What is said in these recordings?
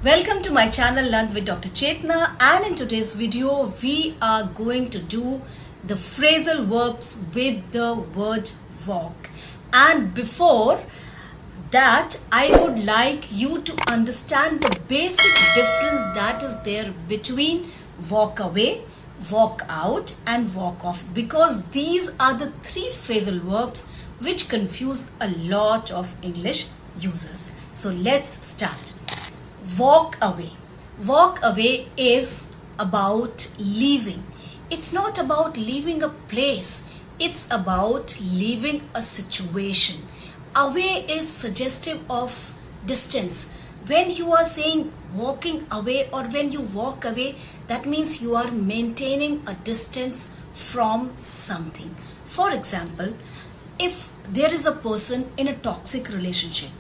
Welcome to my channel Learn with Dr. Chetna, and in today's video we are going to do the phrasal verbs with the word walk. And before that, I would like you to understand the basic difference that is there between walk away, walk out and walk off, because these are the three phrasal verbs which confuse a lot of English users. So let's start. Walk away. Walk away is about leaving. It's not about leaving a place. It's about leaving a situation. Away is suggestive of distance. When you are saying walking away or when you walk away, that means you are maintaining a distance from something. For example, if there is a person in a toxic relationship,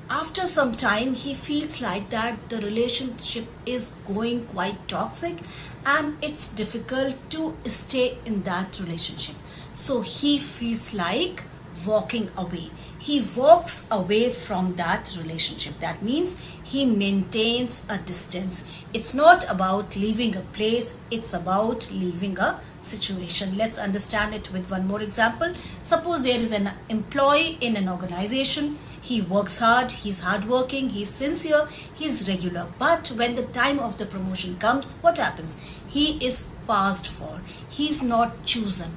after some time he feels like that the relationship is going quite toxic and it's difficult to stay in that relationship, so he feels like walking away. He walks away from that relationship. That means he maintains a distance. It's not about leaving a place, it's about leaving a situation. Let's understand it with one more example. Suppose there is an employee in an organization. He works hard, he's hardworking, he's sincere, he's regular. But when the time of the promotion comes, what happens? He is passed for, he's not chosen.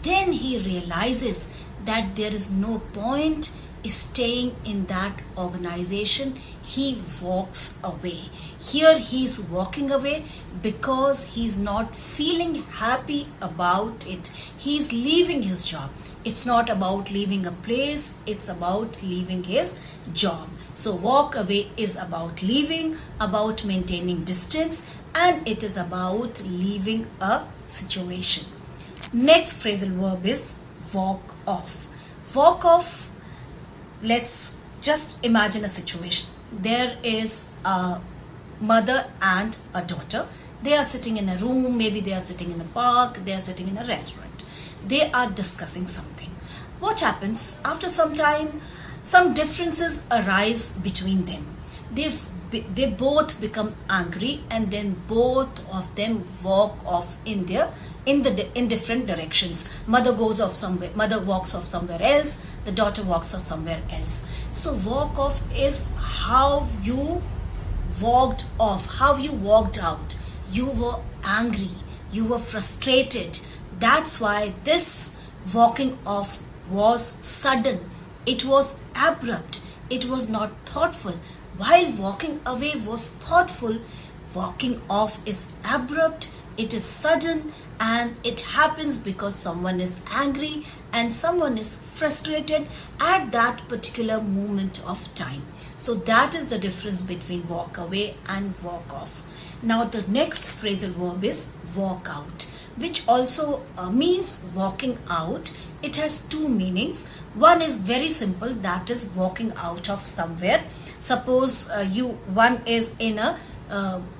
Then he realizes that there is no point staying in that organization. He walks away. Here he's walking away because he's not feeling happy about it. He's leaving his job. It's not about leaving a place, it's about leaving his job. So walk away is about leaving, about maintaining distance, and it is about leaving a situation. Next phrasal verb is walk off. Walk off, let's just imagine a situation. There is a mother and a daughter. They are sitting in a room, maybe they are sitting in a park, they are sitting in a restaurant. They are discussing something. What happens? After some time, some differences arise between them. They both become angry, and then both of them walk off in different directions. Mother walks off somewhere else, the daughter walks off somewhere else. So walk off is how you walked off, how you walked out. You were angry, you were frustrated. That's why this walking off was sudden. It was abrupt. It was not thoughtful. While walking away was thoughtful, walking off is abrupt, it is sudden, and it happens because someone is angry and someone is frustrated at that particular moment of time. So that is the difference between walk away and walk off. Now the next phrasal verb is walk out, which also means walking out. It has two meanings. One is very simple, that is walking out of somewhere. Suppose one is in a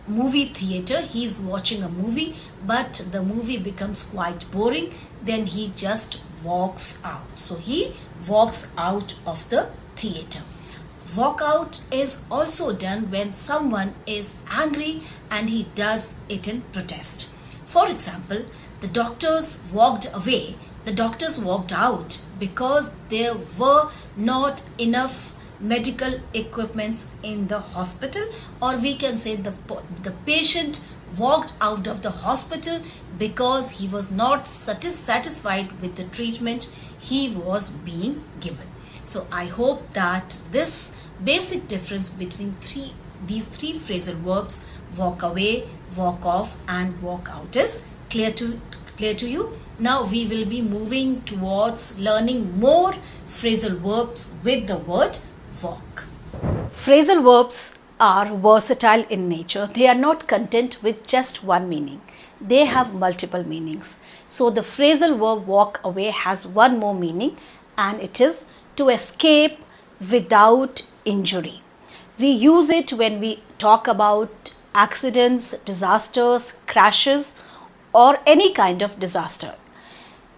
movie theater, he is watching a movie, but the movie becomes quite boring, then he just walks out. So he walks out of the theater. Walk out is also done when someone is angry and he does it in protest. For example, the doctors walked away, the doctors walked out because there were not enough medical equipments in the hospital, or we can say the patient walked out of the hospital because he was not satisfied with the treatment he was being given. So I hope that this basic difference between these three phrasal verbs, walk away, walk off and walk out, is clear to you. Now we will be moving towards learning more phrasal verbs with the word walk. Phrasal verbs are versatile in nature. They are not content with just one meaning. They have multiple meanings. So the phrasal verb walk away has one more meaning, and it is to escape without injury. We use it when we talk about accidents, disasters, crashes, or any kind of disaster.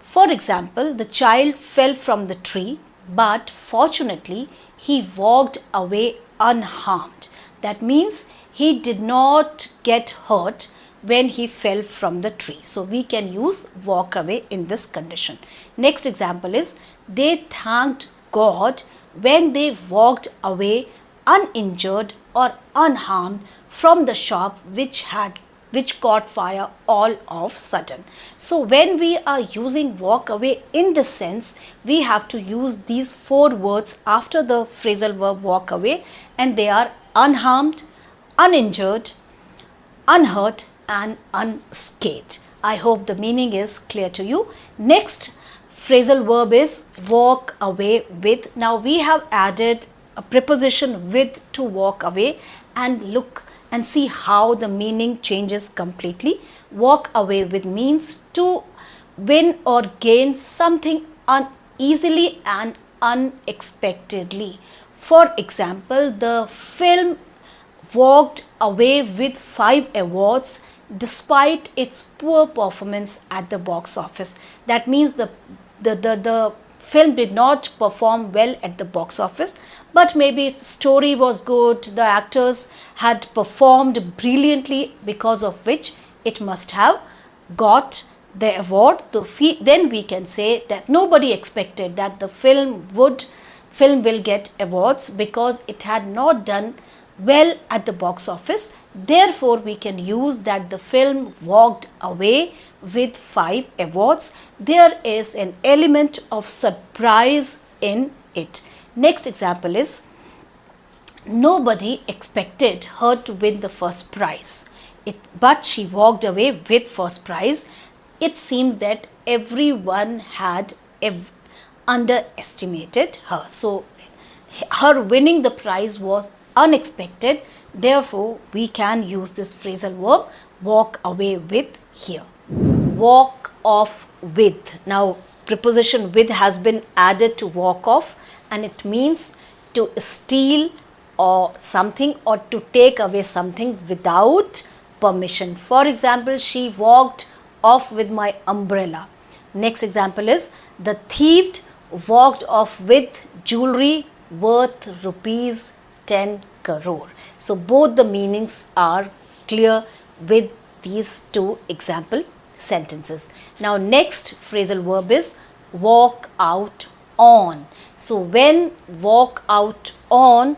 For example, the child fell from the tree, but fortunately he walked away unharmed. That means he did not get hurt when he fell from the tree. So we can use walk away in this condition. Next example is they thanked God when they walked away uninjured or unharmed from the shop which caught fire all of sudden. So when we are using walk away in this sense, we have to use these 4 words after the phrasal verb walk away, and they are unharmed, uninjured, unhurt and unscathed. I hope the meaning is clear to you. Next phrasal verb is walk away with. Now we have added a preposition with to walk away, and look and see how the meaning changes completely. Walk away with means to win or gain something uneasily and unexpectedly. For example, the film walked away with 5 awards despite its poor performance at the box office. That means the film did not perform well at the box office, but maybe its story was good, the actors had performed brilliantly, because of which it must have got the award. Then we can say that nobody expected that the film will get awards because it had not done well at the box office. Therefore, we can use that the film walked away with 5 awards. There is an element of surprise in it. Next example is nobody expected her to win the first prize, but she walked away with first prize. It seemed that everyone had underestimated her. So her winning the prize was unexpected. Therefore, we can use this phrasal verb walk away with here. Walk off with. Now preposition with has been added to walk off, and it means to steal or something or to take away something without permission. For example, she walked off with my umbrella. Next example is the thief walked off with jewelry worth rupees 10 crore. So both the meanings are clear with these 2 example sentences. Now next phrasal verb is walk out on. So when walk out on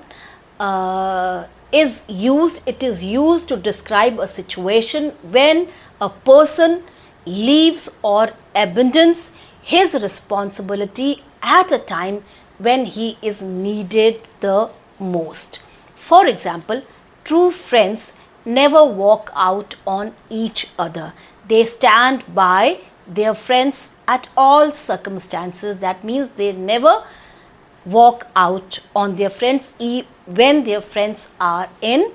is used, it is used to describe a situation when a person leaves or abandons his responsibility at a time when he is needed the most. For example, true friends never walk out on each other. They stand by their friends at all circumstances. That means they never walk out on their friends when their friends are in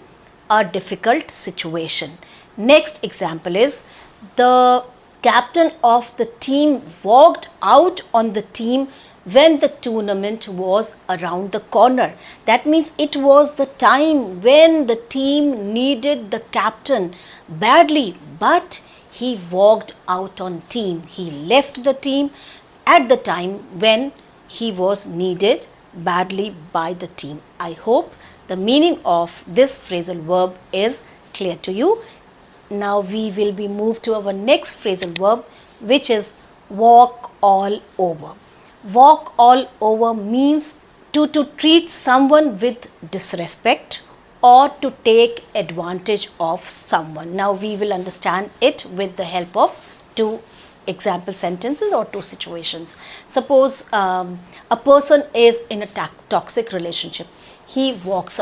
a difficult situation. Next example is the captain of the team walked out on the team when the tournament was around the corner. That means it was the time when the team needed the captain badly, but he walked out on team. He left the team at the time when he was needed badly by the team. I hope the meaning of this phrasal verb is clear to you. Now we will be moved to our next phrasal verb, which is walk all over. Walk all over means to treat someone with disrespect or to take advantage of someone. Now we will understand it with the help of 2 example sentences or 2 situations. Suppose a person is in a toxic relationship. He walks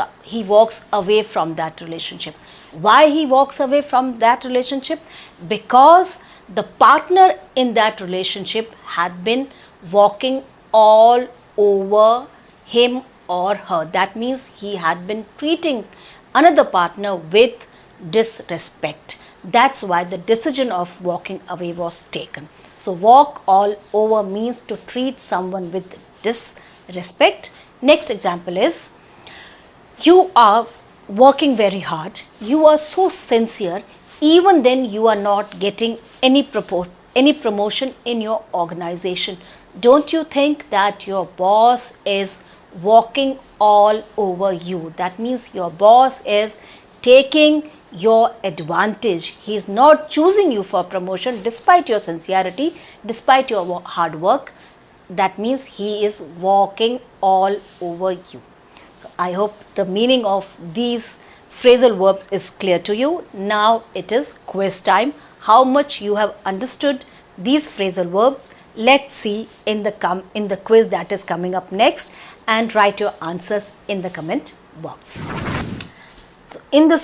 away from that relationship. Why he walks away from that relationship? Because the partner in that relationship had been walking all over him or her. That means he had been treating another partner with disrespect. That's why the decision of walking away was taken. So walk all over means to treat someone with disrespect. Next example is you are working very hard. You are so sincere. Even then you are not getting any promotion in your organization. Don't you think that your boss is walking all over you. That means your boss is taking your advantage. He is not choosing you for promotion despite your sincerity, despite your hard work. That means he is walking all over you. So I hope the meaning of these phrasal verbs is clear to you. Now it is quiz time. How much you have understood these phrasal verbs? Let's see in the quiz that is coming up next, and write your answers in the comment box. So in the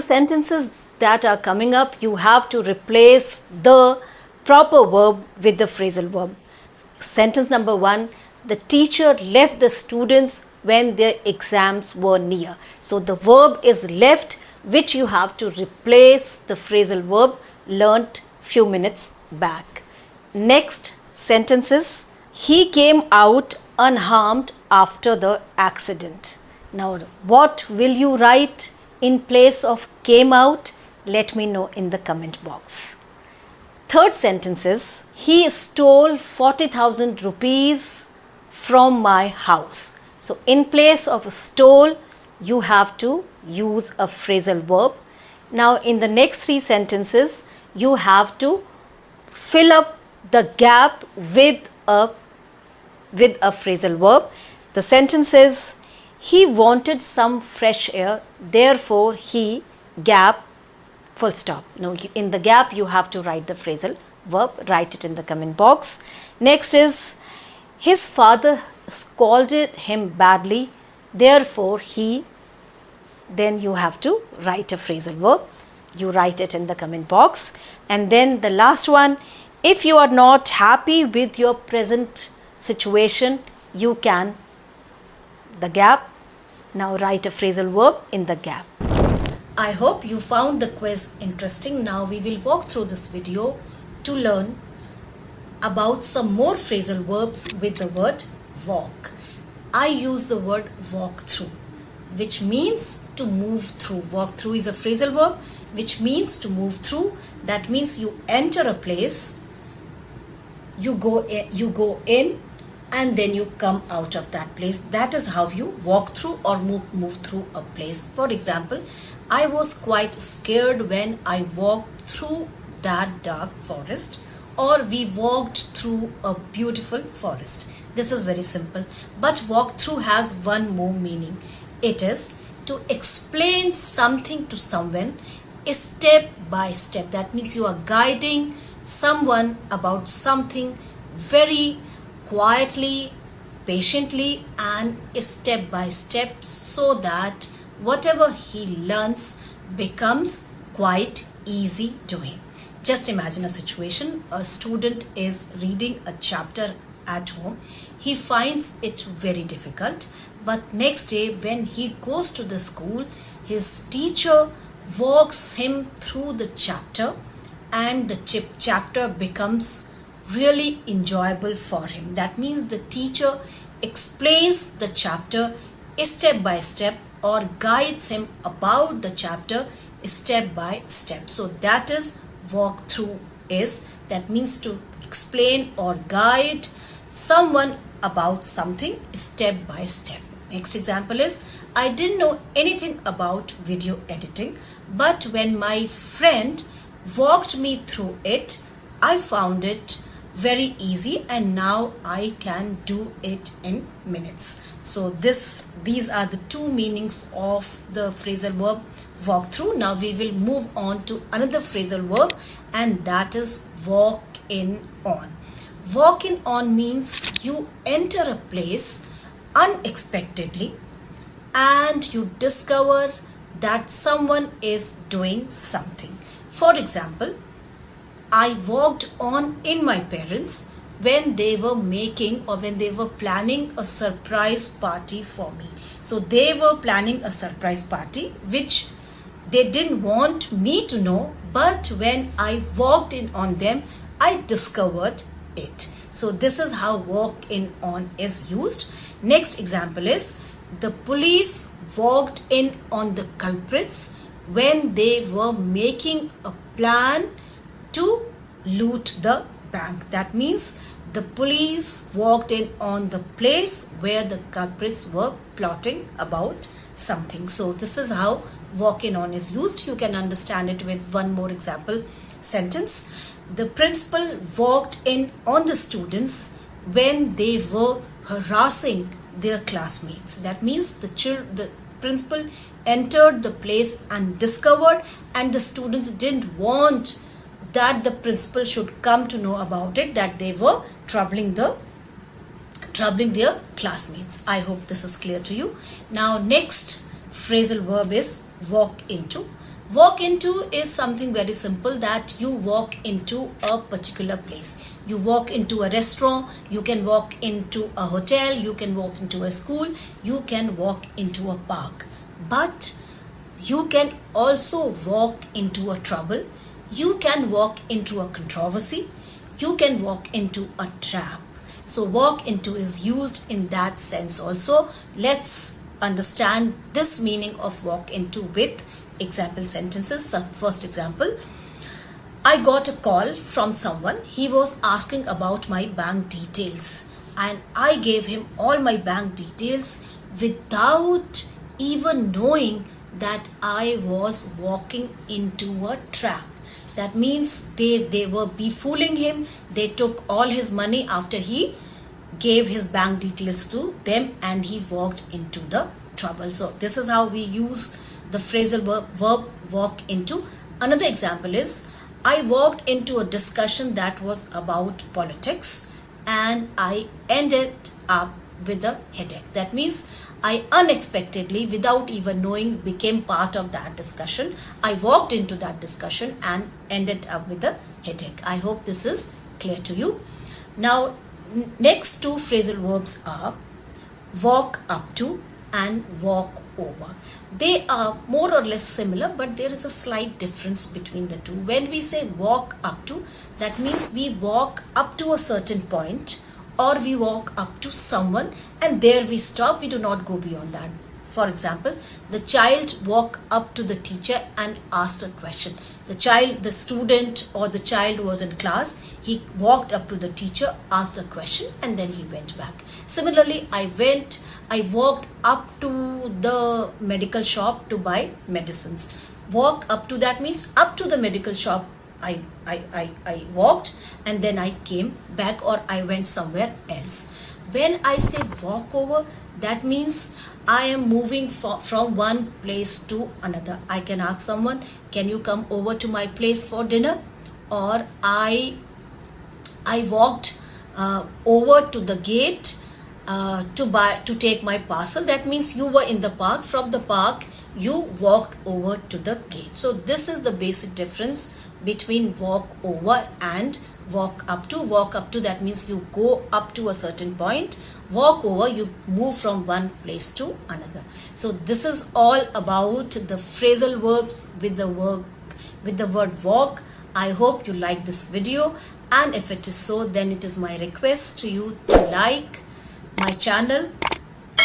sentences that are coming up, you have to replace the proper verb with the phrasal verb. Sentence number 1, the teacher left the students when their exams were near. So the verb is left, which you have to replace the phrasal verb learnt few minutes back. Next sentences, he came out unharmed after the accident. Now what will you write in place of came out? Let me know in the comment box. Third sentence is, he stole 40,000 rupees from my house. So in place of stole, you have to use a phrasal verb. Now in the next 3 sentences, you have to fill up the gap with a phrasal verb. The sentence is, he wanted some fresh air, therefore he gap full stop. Now in the gap you have to write the phrasal verb. Write it in the comment box. Next is, his father scolded him badly, therefore he, then you have to write a phrasal verb. You write it in the comment box. And then the last one, if you are not happy with your present situation, you can, the gap. Now write a phrasal verb in the gap. I hope you found the quiz interesting. Now we will walk through this video to learn about some more phrasal verbs with the word walk. I use the word walk through, which means to move through. Walk through is a phrasal verb which means to move through. That means you enter a place, you go in and then you come out of that place. That is how you walk through or move through a place. For example, I was quite scared when I walked through that dark forest, or we walked through a beautiful forest. This is very simple, but walk through has one more meaning. It is to explain something to someone step by step. That means you are guiding someone about something very quietly, patiently and step by step, so that whatever he learns becomes quite easy to him. Just imagine a situation. A student is reading a chapter at home. He finds it very difficult, but next day when he goes to the school, his teacher walks him through the chapter and the chapter becomes really enjoyable for him. That means the teacher explains the chapter step by step or guides him about the chapter step by step. So that is walk through is. That means to explain or guide someone about something step by step. Next example is, I didn't know anything about video editing, but when my friend walked me through it, I found it very easy and now I can do it in minutes. So these are the 2 meanings of the phrasal verb walk through. Now we will move on to another phrasal verb, and that is walk in on. Walk in on means you enter a place unexpectedly and you discover that someone is doing something. For example, I walked on in my parents when they were making or when they were planning a surprise party for me. So they were planning a surprise party which they didn't want me to know, but when I walked in on them, I discovered it. So this is how walk in on is used. Next example is, the police walked in on the culprits when they were making a plan to loot the bank. That means The police walked in on the place where the culprits were plotting about something. So this is how walk in on is used. You can understand it with one more example sentence. The principal walked in on the students when they were harassing their classmates. That means the principal entered the place and discovered, and the students didn't want that the principal should come to know about it, that they were troubling their classmates. I hope this is clear to you. Now next phrasal verb is walk into. Walk into is something very simple, that you walk into a particular place. You walk into a restaurant, you can walk into a hotel, you can walk into a school, you can walk into a park. But you can also walk into a trouble, you can walk into a controversy, you can walk into a trap. So walk into is used in that sense also. Let's understand this meaning of walk into with example sentences. The first example: I got a call from someone. He was asking about my bank details, and I gave him all my bank details without even knowing that I was walking into a trap. That means they were befooling him. They took all his money after he gave his bank details to them, and he walked into the trouble. So this is how we use the phrasal verb walk into. Another example is: I walked into a discussion that was about politics and I ended up with a headache. That means I unexpectedly, without even knowing, became part of that discussion. I walked into that discussion and ended up with a headache. I hope this is clear to you. Now, next two phrasal verbs are walk up to and walk over. They are more or less similar, but there is a slight difference between the two. When we say walk up to, that means we walk up to a certain point, or we walk up to someone and there we stop. We do not go beyond that. For example, the child walked up to the teacher and asked a question. The student or the child was in class. He walked up to the teacher, asked a question, and then he went back. Similarly, I walked up to the medical shop to buy medicines. Walk up to, that means up to the medical shop I walked, and then I came back, or I went somewhere else. When I say walk over, that means I am moving from one place to another. I can ask someone, can you come over to my place for dinner? Or I walked over to the gate to take my parcel. That means you were in the park. From the park, you walked over to the gate. So this is the basic difference between walk over and walk up to. Walk up to, that means you go up to a certain point. Walk over, you move from one place to another. So this is all about the phrasal verbs with the word walk. I hope you like this video, and if it is so, then it is my request to you to like my channel,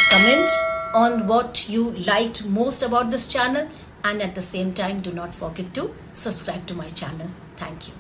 comment on what you liked most about this channel, and at the same time, do not forget to subscribe to my channel. Thank you.